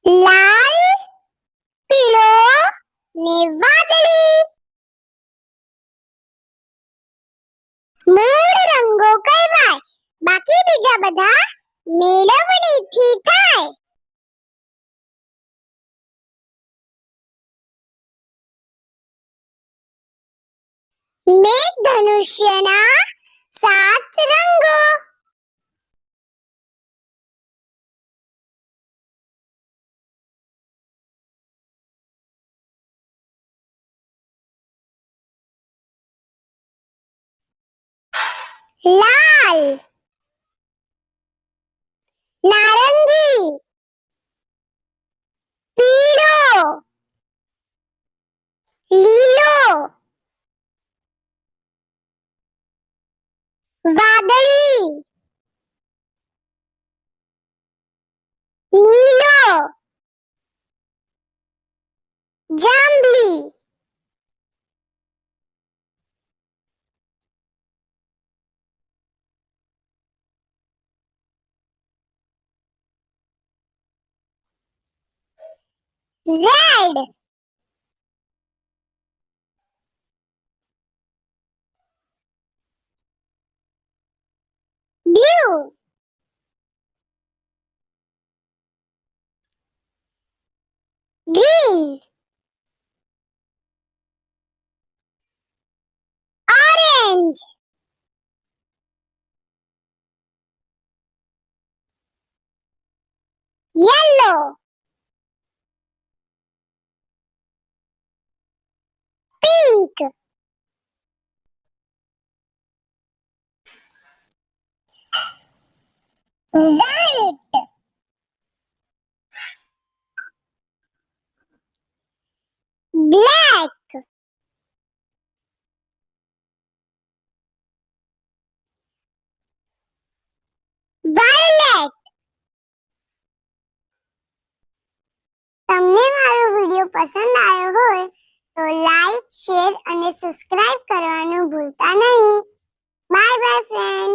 લાલ, પીળો ને વાદળી. મૂળ રંગો કહેવાય, બાકી બીજા બધા મેળવણીથી થાય. મેઘધનુષ્યના 7 રંગો. લાલ, નારંગી, પીળો, લીલો, વાદળી, નીલો, જાંબલી. Red, blue, green, orange, yellow, pink, white, black, violet. તમને મારો વિડિયો પસંદ આવ્યો હોય તો લાઈક, શેર અને સબસ્ક્રાઇબ કરવાનું ભૂલતા નહીં. Bye bye friends.